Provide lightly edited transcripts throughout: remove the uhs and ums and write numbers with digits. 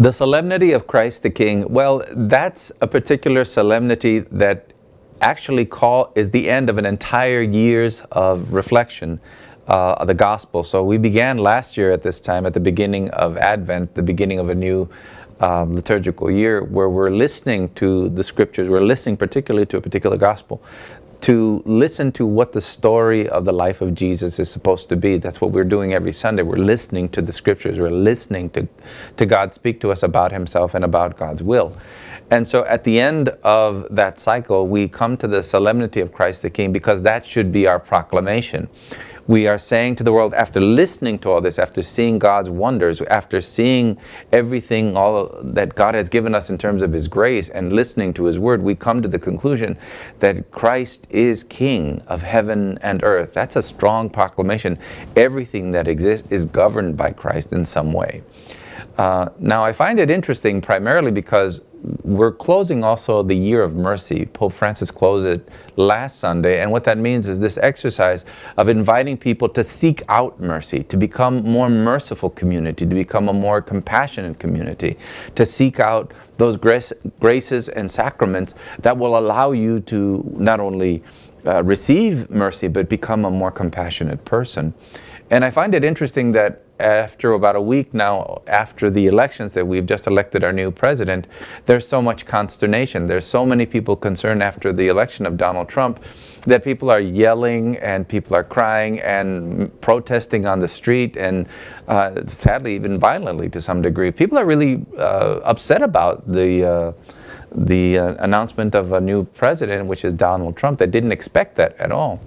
The solemnity of Christ the King, well, that's a particular solemnity that actually is the end of an entire year's of reflection of the gospel. So we began last year at this time, at the beginning of Advent, the beginning of a new liturgical year, where we're listening to the scriptures. We're listening particularly to a particular gospel, to listen to what the story of the life of Jesus is supposed to be. That's what we're doing every Sunday. We're listening to the scriptures. We're listening to God speak to us about himself and about God's will. And so at the end of that cycle, we come to the solemnity of Christ the King, because that should be our proclamation. We are saying to the world, after listening to all this, after seeing God's wonders, after seeing everything, all that God has given us in terms of his grace, and listening to his word, we come to the conclusion that Christ is King of heaven and earth. That's a strong proclamation. Everything that exists is governed by Christ in some way. Now, I find it interesting primarily because we're closing also the year of mercy. Pope Francis closed it last Sunday, and what that means is this exercise of inviting people to seek out mercy, to become more merciful community, to become a more compassionate community, to seek out those graces and sacraments that will allow you to not only receive mercy, but become a more compassionate person. And I find it interesting that after about a week now, after the elections, that we've just elected our new president, there's so much consternation. There's so many people concerned after the election of Donald Trump that people are yelling and people are crying and protesting on the street, and sadly even violently to some degree. People are really upset about the announcement of a new president, which is Donald Trump. They didn't expect that at all.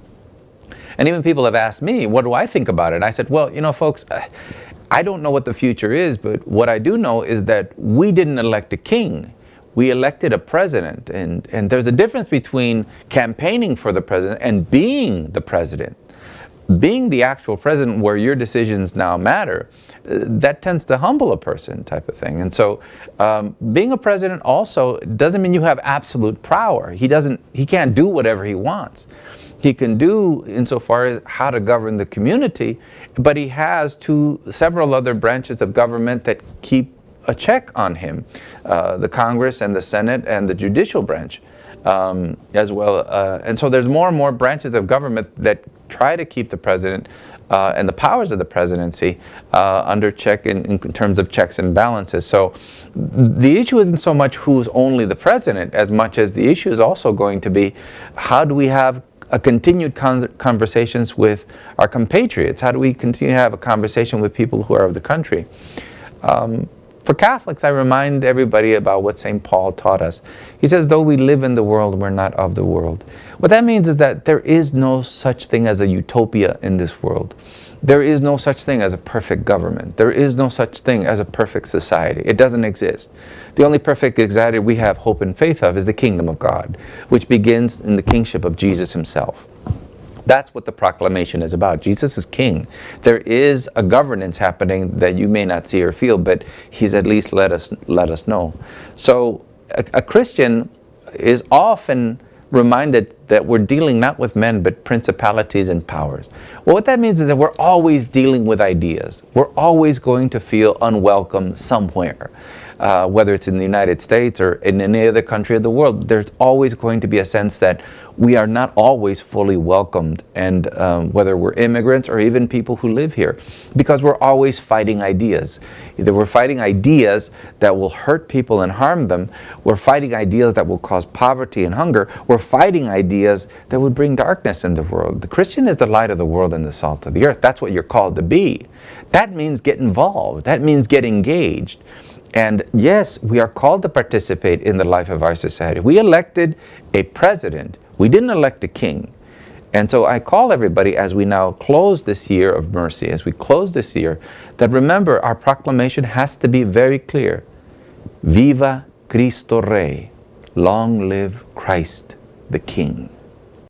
And even people have asked me, what do I think about it? And I said, well, you know, folks, I don't know what the future is, but what I do know is that we didn't elect a king. We elected a president. And there's a difference between campaigning for the president and being the president. Being the actual president, where your decisions now matter, that tends to humble a person, type of thing. And so being a president also doesn't mean you have absolute power. He can't do whatever he wants. He can do insofar as how to govern the community, but he has several other branches of government that keep a check on him, the Congress and the Senate and the judicial branch as well. And so there's more and more branches of government that try to keep the president and the powers of the presidency under check in terms of checks and balances. So the issue isn't so much who's only the president, as much as the issue is also going to be, how do we have a continued conversations with our compatriots? How do we continue to have a conversation with people who are of the country? For Catholics, I remind everybody about what St. Paul taught us. He says, though we live in the world, we're not of the world. What that means is that there is no such thing as a utopia in this world. There is no such thing as a perfect government. There is no such thing as a perfect society. It doesn't exist. The only perfect society we have hope and faith of is the kingdom of God, which begins in the kingship of Jesus himself. That's what the proclamation is about. Jesus is king. There is a governance happening that you may not see or feel, but he's at least let us know. So a Christian is often reminded that we're dealing not with men, but principalities and powers. Well, what that means is that we're always dealing with ideas. We're always going to feel unwelcome somewhere. Whether it's in the United States or in any other country of the world, there's always going to be a sense that we are not always fully welcomed, and whether we're immigrants or even people who live here, because we're always fighting ideas. Either we're fighting ideas that will hurt people and harm them, we're fighting ideas that will cause poverty and hunger, we're fighting ideas that would bring darkness in the world. The Christian is the light of the world and the salt of the earth. That's what you're called to be. That means get involved. That means get engaged. And yes, we are called to participate in the life of our society. We elected a president. We didn't elect a king. And so I call everybody, as we now close this year of mercy, as we close this year, that remember, our proclamation has to be very clear. Viva Cristo Rey. Long live Christ the King.